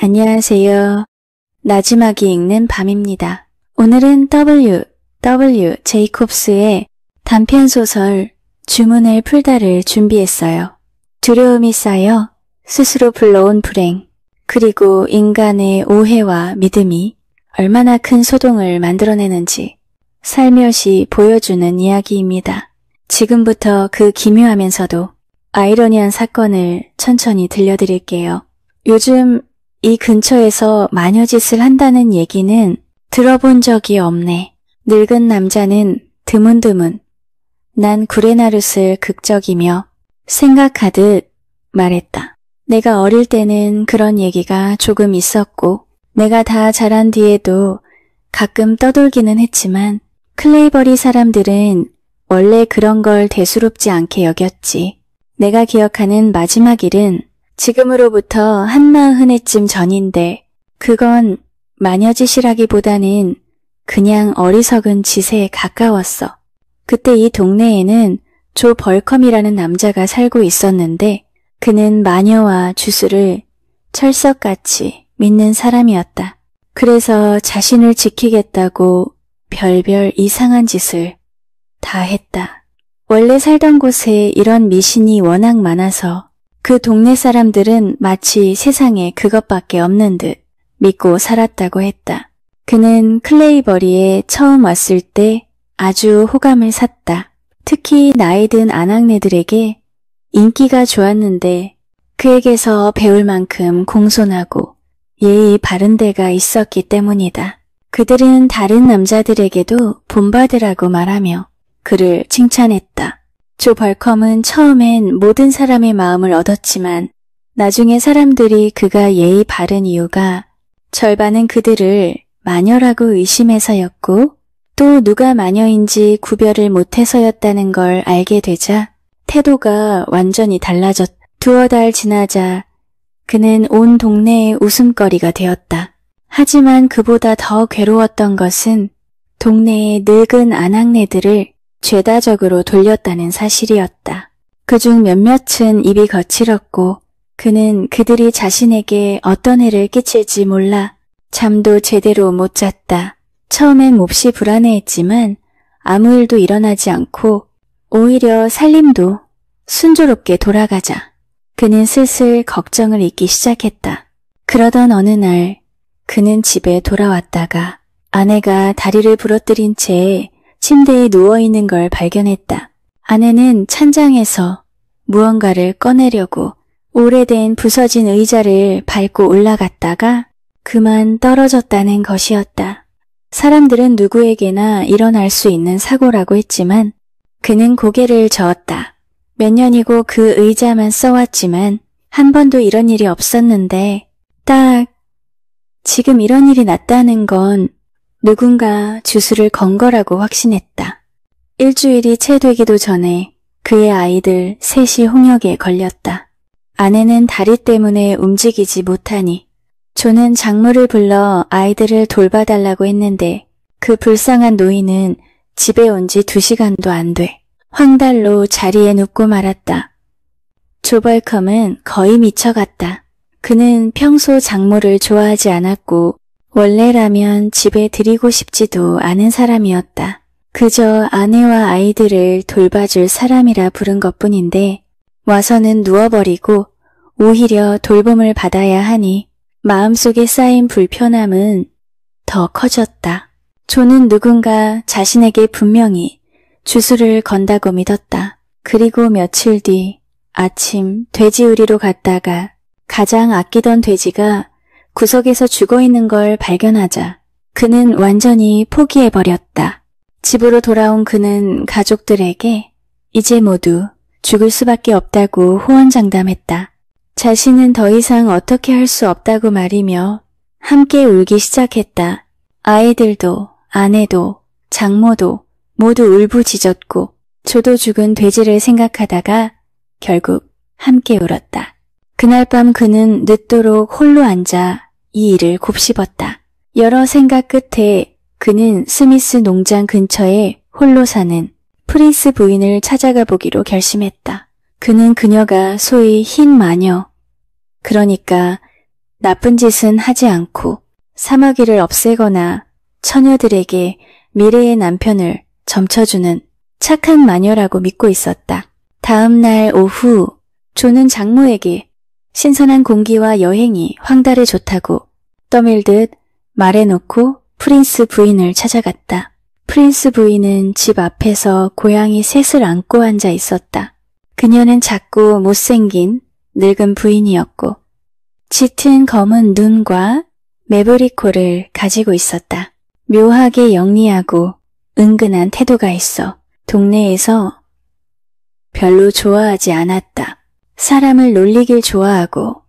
안녕하세요. 나지막이 읽는 밤입니다. 오늘은 W. 제이콥스의 단편소설 주문을 풀다를 준비했어요. 두려움이 쌓여 스스로 불러온 불행, 그리고 인간의 오해와 믿음이 얼마나 큰 소동을 만들어내는지 살며시 보여주는 이야기입니다. 지금부터 그 기묘하면서도 아이러니한 사건을 천천히 들려드릴게요. 요즘 이 근처에서 마녀짓을 한다는 얘기는 들어본 적이 없네. 늙은 남자는 드문드문 난 구레나룻을 극적이며 생각하듯 말했다. 내가 어릴 때는 그런 얘기가 조금 있었고 내가 다 자란 뒤에도 가끔 떠돌기는 했지만 클레이버리 사람들은 원래 그런 걸 대수롭지 않게 여겼지. 내가 기억하는 마지막 일은 지금으로부터 40해쯤 전인데 그건 마녀짓이라기보다는 그냥 어리석은 짓에 가까웠어. 그때 이 동네에는 조 벌컴이라는 남자가 살고 있었는데 그는 마녀와 주술을 철석같이 믿는 사람이었다. 그래서 자신을 지키겠다고 별별 이상한 짓을 다 했다. 원래 살던 곳에 이런 미신이 워낙 많아서 그 동네 사람들은 마치 세상에 그것밖에 없는 듯 믿고 살았다고 했다. 그는 클레이버리에 처음 왔을 때 아주 호감을 샀다. 특히 나이 든 아낙네들에게 인기가 좋았는데 그에게서 배울 만큼 공손하고 예의 바른 데가 있었기 때문이다. 그들은 다른 남자들에게도 본받으라고 말하며 그를 칭찬했다. 조 벌컴은 처음엔 모든 사람의 마음을 얻었지만 나중에 사람들이 그가 예의 바른 이유가 절반은 그들을 마녀라고 의심해서였고 또 누가 마녀인지 구별을 못해서였다는 걸 알게 되자 태도가 완전히 달라졌다. 두어 달 지나자 그는 온 동네의 웃음거리가 되었다. 하지만 그보다 더 괴로웠던 것은 동네의 늙은 아낙네들을 죄다적으로 돌렸다는 사실이었다. 그중 몇몇은 입이 거칠었고 그는 그들이 자신에게 어떤 해를 끼칠지 몰라 잠도 제대로 못 잤다. 처음엔 몹시 불안해했지만 아무 일도 일어나지 않고 오히려 살림도 순조롭게 돌아가자 그는 슬슬 걱정을 잊기 시작했다. 그러던 어느 날 그는 집에 돌아왔다가 아내가 다리를 부러뜨린 채 침대에 누워있는 걸 발견했다. 아내는 찬장에서 무언가를 꺼내려고 오래된 부서진 의자를 밟고 올라갔다가 그만 떨어졌다는 것이었다. 사람들은 누구에게나 일어날 수 있는 사고라고 했지만 그는 고개를 저었다. 몇 년이고 그 의자만 써왔지만 한 번도 이런 일이 없었는데 딱 지금 이런 일이 났다는 건 누군가 주술을 건 거라고 확신했다. 일주일이 채 되기도 전에 그의 아이들 셋이 홍역에 걸렸다. 아내는 다리 때문에 움직이지 못하니 조는 장모를 불러 아이들을 돌봐달라고 했는데 그 불쌍한 노인은 집에 온 지 2시간도 안 돼. 황달로 자리에 눕고 말았다. 조 벌컴은 거의 미쳐갔다. 그는 평소 장모를 좋아하지 않았고 원래라면 집에 들이고 싶지도 않은 사람이었다. 그저 아내와 아이들을 돌봐줄 사람이라 부른 것뿐인데 와서는 누워버리고 오히려 돌봄을 받아야 하니 마음속에 쌓인 불편함은 더 커졌다. 조는 누군가 자신에게 분명히 주술을 건다고 믿었다. 그리고 며칠 뒤 아침 돼지우리로 갔다가 가장 아끼던 돼지가 구석에서 죽어있는 걸 발견하자 그는 완전히 포기해버렸다. 집으로 돌아온 그는 가족들에게 이제 모두 죽을 수밖에 없다고 호언장담했다. 자신은 더 이상 어떻게 할 수 없다고 말이며 함께 울기 시작했다. 아이들도 아내도 장모도 모두 울부짖었고 조도 죽은 돼지를 생각하다가 결국 함께 울었다. 그날 밤 그는 늦도록 홀로 앉아 이 일을 곱씹었다. 여러 생각 끝에 그는 스미스 농장 근처에 홀로 사는 프린스 부인을 찾아가 보기로 결심했다. 그는 그녀가 소위 흰 마녀, 그러니까 나쁜 짓은 하지 않고 사마귀를 없애거나 처녀들에게 미래의 남편을 점쳐주는 착한 마녀라고 믿고 있었다. 다음 날 오후 조는 장모에게 신선한 공기와 여행이 황달에 좋다고 떠밀듯 말해놓고 프린스 부인을 찾아갔다. 프린스 부인은 집 앞에서 고양이 셋을 안고 앉아 있었다. 그녀는 작고 못생긴 늙은 부인이었고 짙은 검은 눈과 매부리 코를 가지고 있었다. 묘하게 영리하고 은근한 태도가 있어 동네에서 별로 좋아하지 않았다. 사람을 놀리길 좋아하고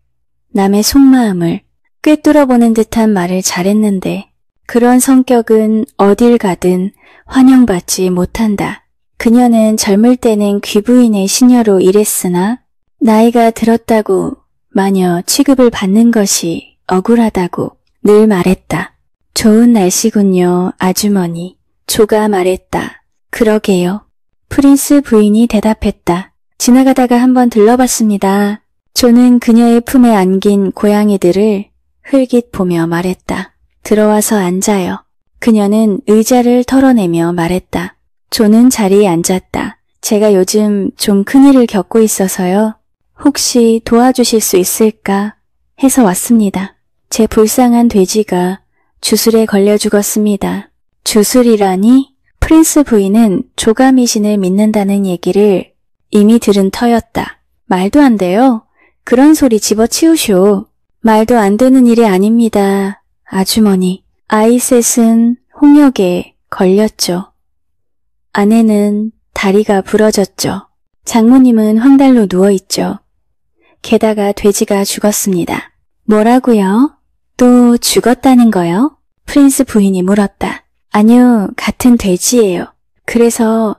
남의 속마음을 꿰뚫어보는 듯한 말을 잘했는데 그런 성격은 어딜 가든 환영받지 못한다. 그녀는 젊을 때는 귀부인의 시녀로 일했으나 나이가 들었다고 마녀 취급을 받는 것이 억울하다고 늘 말했다. 좋은 날씨군요, 아주머니. 조가 말했다. 그러게요. 프린스 부인이 대답했다. 지나가다가 한번 들러봤습니다. 조는 그녀의 품에 안긴 고양이들을 흘깃 보며 말했다. 들어와서 앉아요. 그녀는 의자를 털어내며 말했다. 조는 자리에 앉았다. 제가 요즘 좀 큰일을 겪고 있어서요. 혹시 도와주실 수 있을까 해서 왔습니다. 제 불쌍한 돼지가 주술에 걸려 죽었습니다. 주술이라니? 프린스 부인은 조가 미신을 믿는다는 얘기를 이미 들은 터였다. 말도 안 돼요. 그런 소리 집어치우쇼. 말도 안 되는 일이 아닙니다. 아주머니, 아이 셋은 홍역에 걸렸죠. 아내는 다리가 부러졌죠. 장모님은 황달로 누워있죠. 게다가 돼지가 죽었습니다. 뭐라고요? 또 죽었다는 거요? 프린스 부인이 물었다. 아니요, 같은 돼지예요. 그래서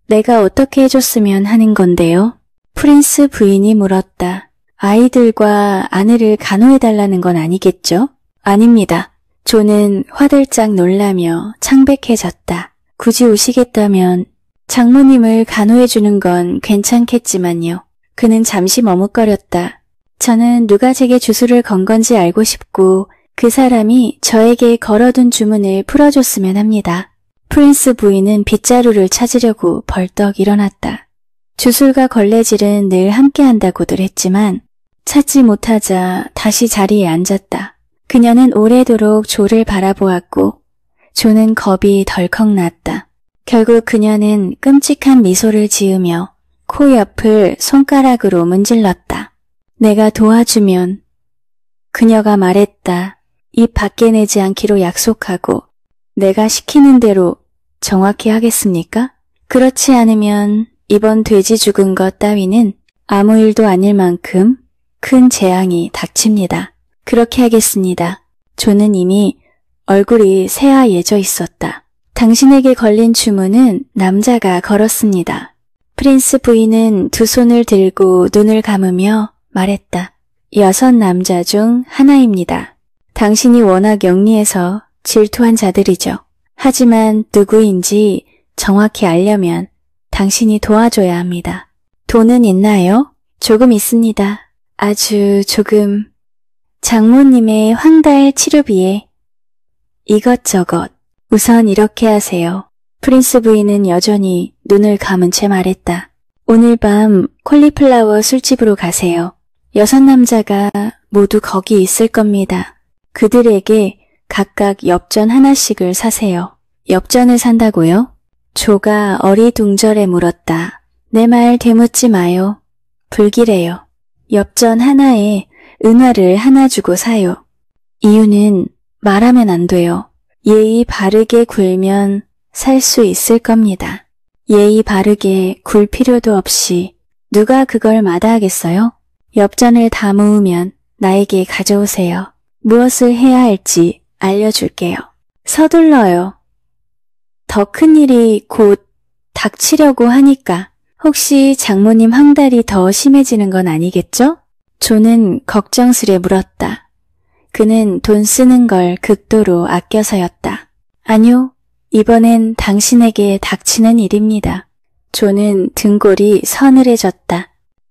내가 어떻게 해줬으면 하는 건데요? 프린스 부인이 물었다. 아이들과 아내를 간호해달라는 건 아니겠죠? 아닙니다. 조는 화들짝 놀라며 창백해졌다. 굳이 오시겠다면 장모님을 간호해주는 건 괜찮겠지만요. 그는 잠시 머뭇거렸다. 저는 누가 제게 주술을 건 건지 알고 싶고 그 사람이 저에게 걸어둔 주문을 풀어줬으면 합니다. 프린스 부인은 빗자루를 찾으려고 벌떡 일어났다. 주술과 걸레질은 늘 함께한다고들 했지만 찾지 못하자 다시 자리에 앉았다. 그녀는 오래도록 조를 바라보았고 조는 겁이 덜컥 났다. 결국 그녀는 끔찍한 미소를 지으며 코 옆을 손가락으로 문질렀다. 내가 도와주면 그녀가 말했다. 입 밖에 내지 않기로 약속하고 내가 시키는 대로 정확히 하겠습니까? 그렇지 않으면 이번 돼지 죽은 것 따위는 아무 일도 아닐 만큼 큰 재앙이 닥칩니다. 그렇게 하겠습니다. 조는 이미 얼굴이 새하얘져 있었다. 당신에게 걸린 주문은 남자가 걸었습니다. 프린스 부인은 두 손을 들고 눈을 감으며 말했다. 6 남자 중 하나입니다. 당신이 워낙 영리해서 질투한 자들이죠. 하지만 누구인지 정확히 알려면 당신이 도와줘야 합니다. 돈은 있나요? 조금 있습니다. 아주 조금. 장모님의 황달 치료비에 이것저것. 우선 이렇게 하세요. 프린스 부인은 여전히 눈을 감은 채 말했다. 오늘 밤 콜리플라워 술집으로 가세요. 6 남자가 모두 거기 있을 겁니다. 그들에게 각각 엽전 하나씩을 사세요. 엽전을 산다고요? 조가 어리둥절해 물었다. 내 말 되묻지 마요. 불길해요. 엽전 하나에 은화를 하나 주고 사요. 이유는 말하면 안 돼요. 예의 바르게 굴면 살 수 있을 겁니다. 예의 바르게 굴 필요도 없이 누가 그걸 마다하겠어요? 엽전을 다 모으면 나에게 가져오세요. 무엇을 해야 할지 알려줄게요. 서둘러요. 더 큰 일이 곧 닥치려고 하니까. 혹시 장모님 황달이 더 심해지는 건 아니겠죠? 조는 걱정스레 물었다. 그는 돈 쓰는 걸 극도로 아껴서였다. 아니요, 이번엔 당신에게 닥치는 일입니다. 조는 등골이 서늘해졌다.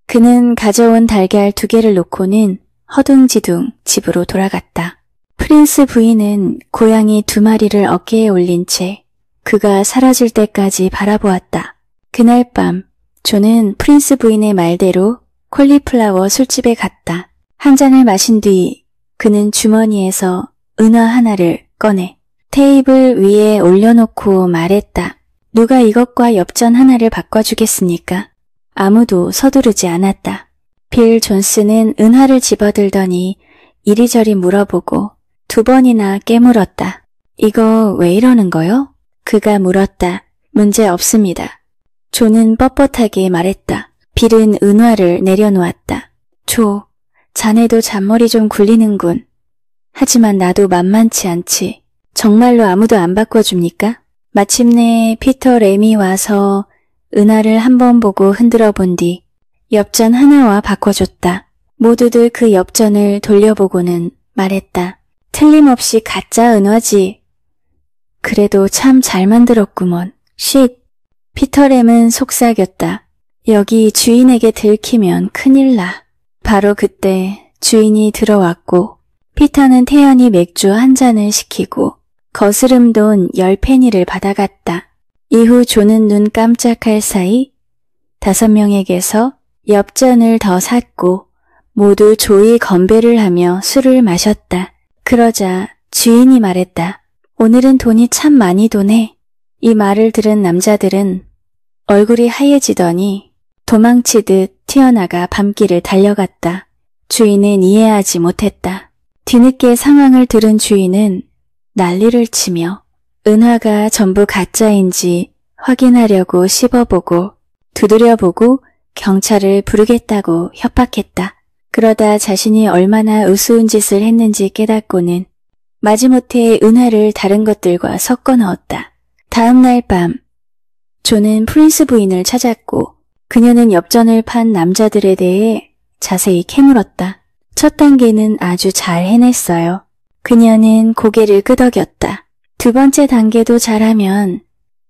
그는 가져온 달걀 2개를 놓고는 허둥지둥 집으로 돌아갔다. 프린스 부인은 고양이 2마리를 어깨에 올린 채 그가 사라질 때까지 바라보았다. 그날 밤 존은 프린스 부인의 말대로 콜리플라워 술집에 갔다. 한 잔을 마신 뒤 그는 주머니에서 은화 하나를 꺼내 테이블 위에 올려놓고 말했다. 누가 이것과 엽전 하나를 바꿔주겠습니까? 아무도 서두르지 않았다. 빌 존스는 은화를 집어들더니 이리저리 물어보고 2번이나 깨물었다. 이거 왜 이러는 거요? 그가 물었다. 문제 없습니다. 존은 뻣뻣하게 말했다. 빌은 은화를 내려놓았다. 조, 자네도 잔머리 좀 굴리는군. 하지만 나도 만만치 않지. 정말로 아무도 안 바꿔줍니까? 마침내 피터 램이 와서 은하를 한번 보고 흔들어 본 뒤 엽전 하나와 바꿔줬다. 모두들 그 엽전을 돌려보고는 말했다. 틀림없이 가짜 은화지. 그래도 참 잘 만들었구먼. 쉿. 피터 램은 속삭였다. 여기 주인에게 들키면 큰일 나. 바로 그때 주인이 들어왔고 피터는 태연히 맥주 한 잔을 시키고 거스름 돈 10페니를 받아갔다. 이후 존은 눈 깜짝할 사이 5명에게서 엽전을 더 샀고 모두 조이 건배를 하며 술을 마셨다. 그러자 주인이 말했다. 오늘은 돈이 참 많이 도네. 이 말을 들은 남자들은 얼굴이 하얘지더니 도망치듯 튀어나가 밤길을 달려갔다. 주인은 이해하지 못했다. 뒤늦게 상황을 들은 주인은 난리를 치며 은화가 전부 가짜인지 확인하려고 씹어보고 두드려보고 경찰을 부르겠다고 협박했다. 그러다 자신이 얼마나 우스운 짓을 했는지 깨닫고는 마지못해 은화를 다른 것들과 섞어 넣었다. 다음 날 밤 존은 프린스 부인을 찾았고 그녀는 엽전을 판 남자들에 대해 자세히 캐물었다. 첫 단계는 아주 잘 해냈어요. 그녀는 고개를 끄덕였다. 2번째 단계도 잘하면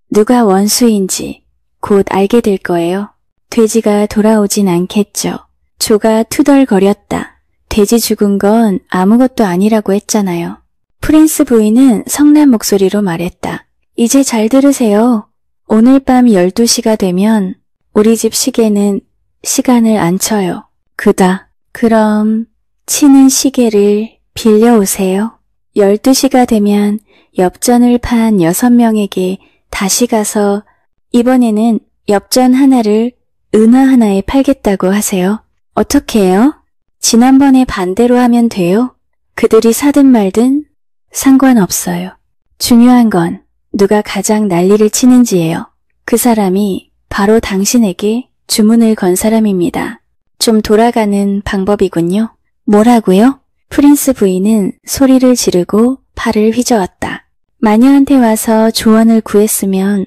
누가 원수인지 곧 알게 될 거예요. 돼지가 돌아오진 않겠죠. 조가 투덜거렸다. 돼지 죽은 건 아무것도 아니라고 했잖아요. 프린스 부인은 성난 목소리로 말했다. 이제 잘 들으세요. 오늘 밤 12시가 되면 우리 집 시계는 시간을 안 쳐요. 그다. 그럼 치는 시계를 빌려오세요. 12시가 되면 엽전을 판 6명에게 다시 가서 이번에는 엽전 하나를 은화 하나에 팔겠다고 하세요. 어떻게 해요? 지난번에 반대로 하면 돼요. 그들이 사든 말든 상관없어요. 중요한 건 누가 가장 난리를 치는지예요. 그 사람이 바로 당신에게 주문을 건 사람입니다. 좀 돌아가는 방법이군요. 뭐라고요? 프린스 부인은 소리를 지르고 팔을 휘저었다. 마녀한테 와서 조언을 구했으면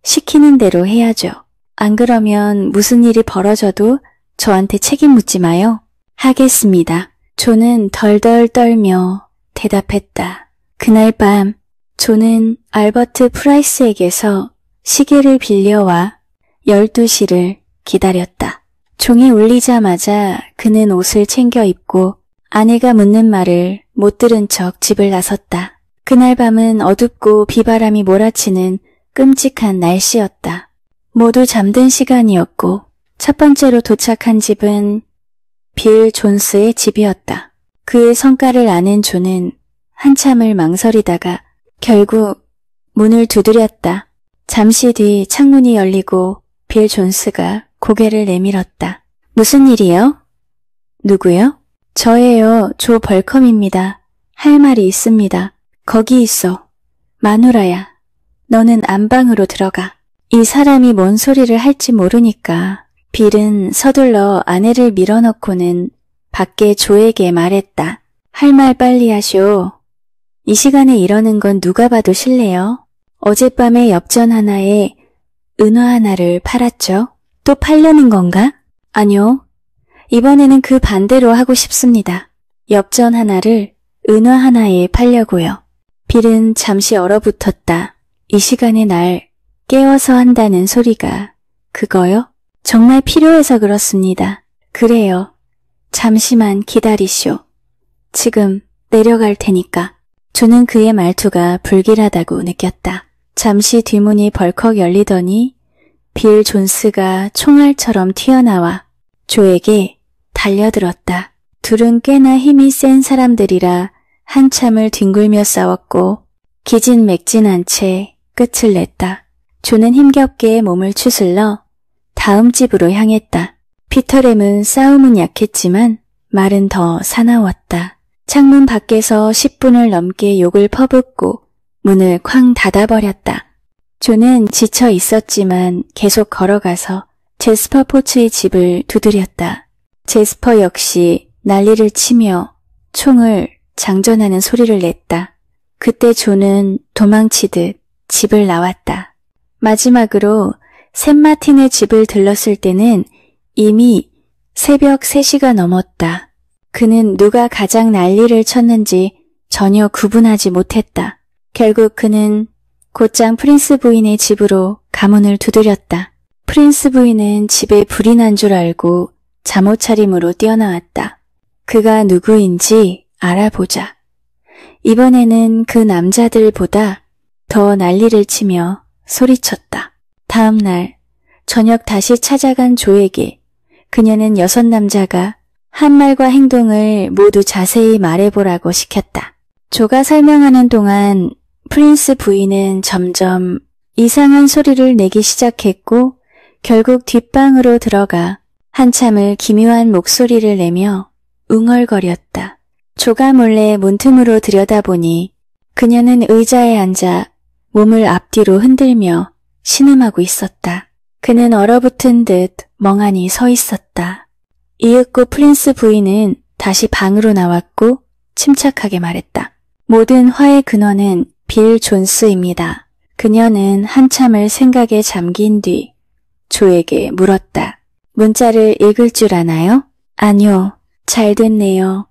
시키는 대로 해야죠. 안 그러면 무슨 일이 벌어져도 저한테 책임 묻지 마요. 하겠습니다. 조는 덜덜 떨며 대답했다. 그날 밤 조는 알버트 프라이스에게서 시계를 빌려와 12시를 기다렸다. 종이 울리자마자 그는 옷을 챙겨 입고 아내가 묻는 말을 못 들은 척 집을 나섰다. 그날 밤은 어둡고 비바람이 몰아치는 끔찍한 날씨였다. 모두 잠든 시간이었고 첫 번째로 도착한 집은 빌 존스의 집이었다. 그의 성깔을 아는 존은 한참을 망설이다가 결국 문을 두드렸다. 잠시 뒤 창문이 열리고 빌 존스가 고개를 내밀었다. 무슨 일이요? 누구요? 저예요. 조 벌컴입니다. 할 말이 있습니다. 거기 있어. 마누라야. 너는 안방으로 들어가. 이 사람이 뭔 소리를 할지 모르니까 빌은 서둘러 아내를 밀어넣고는 밖에 조에게 말했다. 할 말 빨리 하쇼. 이 시간에 이러는 건 누가 봐도 실례요. 어젯밤에 엽전 하나에 은화 하나를 팔았죠. 또 팔려는 건가? 아니요. 이번에는 그 반대로 하고 싶습니다. 엽전 하나를 은화 하나에 팔려고요. 빌은 잠시 얼어붙었다. 이 시간에 날 깨워서 한다는 소리가 그거요? 정말 필요해서 그렇습니다. 그래요. 잠시만 기다리쇼. 지금 내려갈 테니까. 조는 그의 말투가 불길하다고 느꼈다. 잠시 뒷문이 벌컥 열리더니 빌 존스가 총알처럼 튀어나와 조에게 달려들었다. 둘은 꽤나 힘이 센 사람들이라 한참을 뒹굴며 싸웠고 기진맥진한 채 끝을 냈다. 조는 힘겹게 몸을 추슬러 다음 집으로 향했다. 피터램은 싸움은 약했지만 말은 더 사나웠다. 창문 밖에서 10분을 넘게 욕을 퍼붓고 문을 쾅 닫아버렸다. 조는 지쳐 있었지만 계속 걸어가서 제스퍼 포츠의 집을 두드렸다. 제스퍼 역시 난리를 치며 총을 장전하는 소리를 냈다. 그때 조는 도망치듯 집을 나왔다. 마지막으로 샘마틴의 집을 들렀을 때는 이미 새벽 3시가 넘었다. 그는 누가 가장 난리를 쳤는지 전혀 구분하지 못했다. 결국 그는 곧장 프린스 부인의 집으로 가문을 두드렸다. 프린스 부인은 집에 불이 난 줄 알고 잠옷 차림으로 뛰어나왔다. 그가 누구인지 알아보자. 이번에는 그 남자들보다 더 난리를 치며 소리쳤다. 다음 날 저녁 다시 찾아간 조에게 그녀는 6 남자가 한 말과 행동을 모두 자세히 말해보라고 시켰다. 조가 설명하는 동안 프린스 부인은 점점 이상한 소리를 내기 시작했고 결국 뒷방으로 들어가 한참을 기묘한 목소리를 내며 웅얼거렸다. 조가 몰래 문틈으로 들여다보니 그녀는 의자에 앉아 몸을 앞뒤로 흔들며 신음하고 있었다. 그는 얼어붙은 듯 멍하니 서 있었다. 이윽고 프린스 부인은 다시 방으로 나왔고 침착하게 말했다. 모든 화의 근원은 빌 존스입니다. 그녀는 한참을 생각에 잠긴 뒤 조에게 물었다. 문자를 읽을 줄 아나요? 아니요. 잘 됐네요.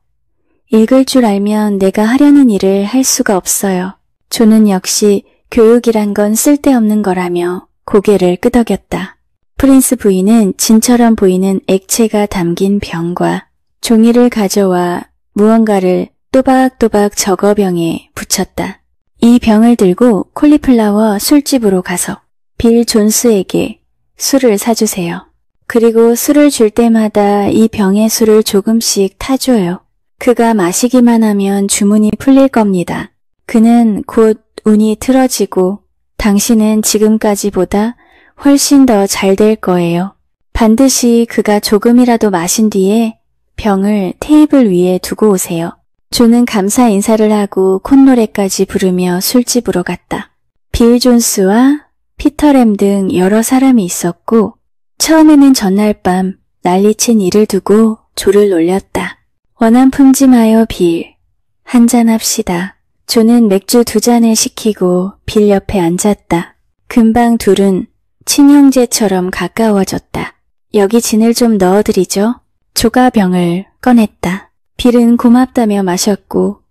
읽을 줄 알면 내가 하려는 일을 할 수가 없어요. 조는 역시 교육이란 건 쓸데없는 거라며 고개를 끄덕였다. 프린스 부인은 진처럼 보이는 액체가 담긴 병과 종이를 가져와 무언가를 또박또박 적어병에 붙였다. 이 병을 들고 콜리플라워 술집으로 가서 빌 존스에게 술을 사주세요. 그리고 술을 줄 때마다 이 병의 술을 조금씩 타줘요. 그가 마시기만 하면 주문이 풀릴 겁니다. 그는 곧 운이 틀어지고 당신은 지금까지보다 훨씬 더 잘 될 거예요. 반드시 그가 조금이라도 마신 뒤에 병을 테이블 위에 두고 오세요. 조는 감사 인사를 하고 콧노래까지 부르며 술집으로 갔다. 빌 존스와 피터램 등 여러 사람이 있었고 처음에는 전날 밤 난리친 일을 두고 조를 놀렸다. 원한 품지 마요 빌. 한잔합시다. 조는 맥주 2잔을 시키고 빌 옆에 앉았다. 금방 둘은 친형제처럼 가까워졌다. 여기 진을 좀 넣어드리죠. 조가 병을 꺼냈다. 빌은 고맙다며 마셨고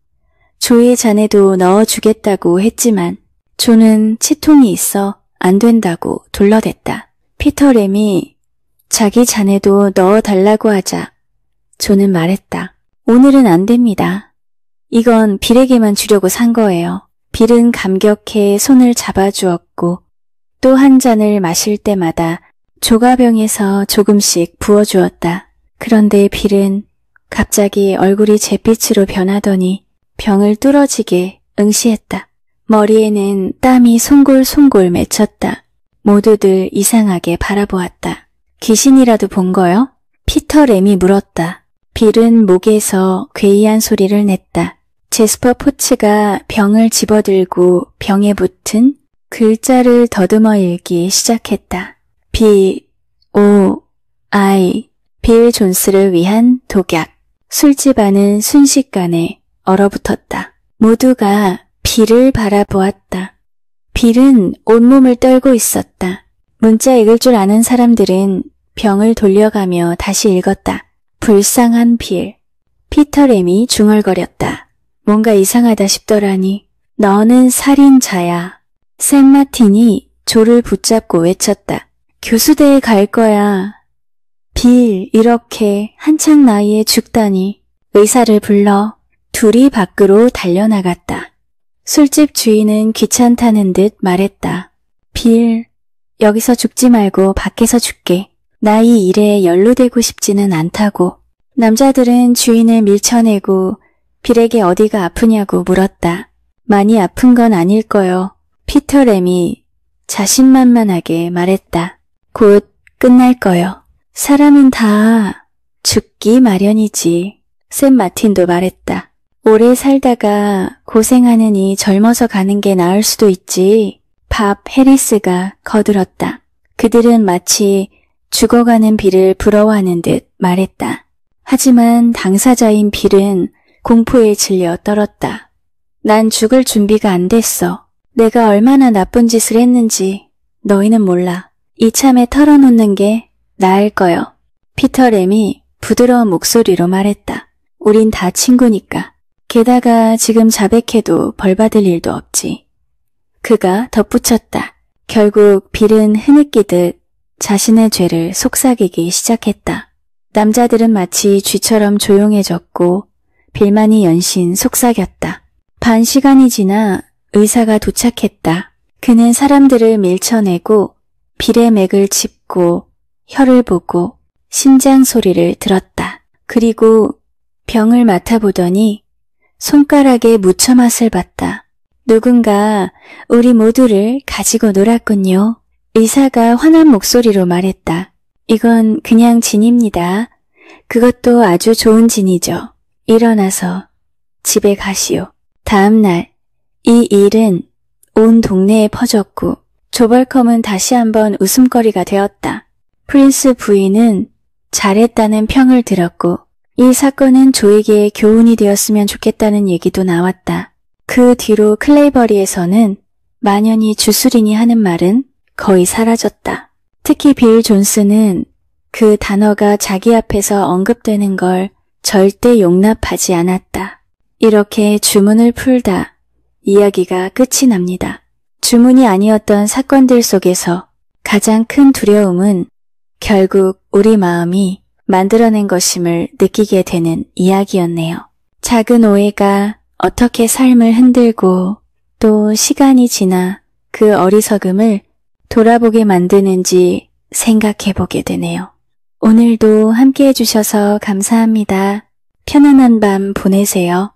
조의 잔에도 넣어주겠다고 했지만 조는 치통이 있어 안 된다고 둘러댔다. 피터램이 자기 잔에도 넣어달라고 하자 조는 말했다. 오늘은 안 됩니다. 이건 빌에게만 주려고 산 거예요. 빌은 감격해 손을 잡아주었고 또 한 잔을 마실 때마다 조가병에서 조금씩 부어주었다. 그런데 빌은 갑자기 얼굴이 잿빛으로 변하더니 병을 뚫어지게 응시했다. 머리에는 땀이 송골송골 맺혔다. 모두들 이상하게 바라보았다. 귀신이라도 본 거요? 피터램이 물었다. 빌은 목에서 괴이한 소리를 냈다. 제스퍼 포츠가 병을 집어들고 병에 붙은 글자를 더듬어 읽기 시작했다. B.O.I. 빌 존스를 위한 독약. 술집 안은 순식간에 얼어붙었다. 모두가 빌을 바라보았다. 빌은 온몸을 떨고 있었다. 문자 읽을 줄 아는 사람들은 병을 돌려가며 다시 읽었다. 불쌍한 빌. 피터램이 중얼거렸다. 뭔가 이상하다 싶더라니. 너는 살인자야. 샘마틴이 조를 붙잡고 외쳤다. 교수대에 갈 거야. 빌, 이렇게 한창 나이에 죽다니. 의사를 불러 둘이 밖으로 달려나갔다. 술집 주인은 귀찮다는 듯 말했다. 빌, 여기서 죽지 말고 밖에서 죽게. 나 이 일에 연루되고 싶지는 않다고. 남자들은 주인을 밀쳐내고 빌에게 어디가 아프냐고 물었다. 많이 아픈 건 아닐 거요. 피터 램이 자신만만하게 말했다. 곧 끝날 거요. 사람은 다 죽기 마련이지. 샘 마틴도 말했다. 오래 살다가 고생하느니 젊어서 가는 게 나을 수도 있지. 밥 해리스가 거들었다. 그들은 마치 죽어가는 빌을 부러워하는 듯 말했다. 하지만 당사자인 빌은 공포에 질려 떨었다. 난 죽을 준비가 안 됐어. 내가 얼마나 나쁜 짓을 했는지 너희는 몰라. 이참에 털어놓는 게 나을 거요. 피터 램이 부드러운 목소리로 말했다. 우린 다 친구니까. 게다가 지금 자백해도 벌받을 일도 없지. 그가 덧붙였다. 결국 빌은 흐느끼듯 자신의 죄를 속삭이기 시작했다. 남자들은 마치 쥐처럼 조용해졌고 빌만이 연신 속삭였다. 반 시간이 지나 의사가 도착했다. 그는 사람들을 밀쳐내고 빌의 맥을 짚고 혀를 보고 심장 소리를 들었다. 그리고 병을 맡아보더니 손가락에 무쳐 맛을 봤다. 누군가 우리 모두를 가지고 놀았군요. 의사가 화난 목소리로 말했다. 이건 그냥 진입니다. 그것도 아주 좋은 진이죠. 일어나서 집에 가시오. 다음 날 이 일은 온 동네에 퍼졌고 조벌컴은 다시 한번 웃음거리가 되었다. 프린스 부인은 잘했다는 평을 들었고 이 사건은 조에게 교훈이 되었으면 좋겠다는 얘기도 나왔다. 그 뒤로 클레이버리에서는 만연히 주술이니 하는 말은 거의 사라졌다. 특히 빌 존스는 그 단어가 자기 앞에서 언급되는 걸 절대 용납하지 않았다. 이렇게 주문을 풀다 이야기가 끝이 납니다. 주문이 아니었던 사건들 속에서 가장 큰 두려움은 결국 우리 마음이 만들어낸 것임을 느끼게 되는 이야기였네요. 작은 오해가 어떻게 삶을 흔들고 또 시간이 지나 그 어리석음을 돌아보게 만드는지 생각해보게 되네요. 오늘도 함께 해주셔서 감사합니다. 편안한 밤 보내세요.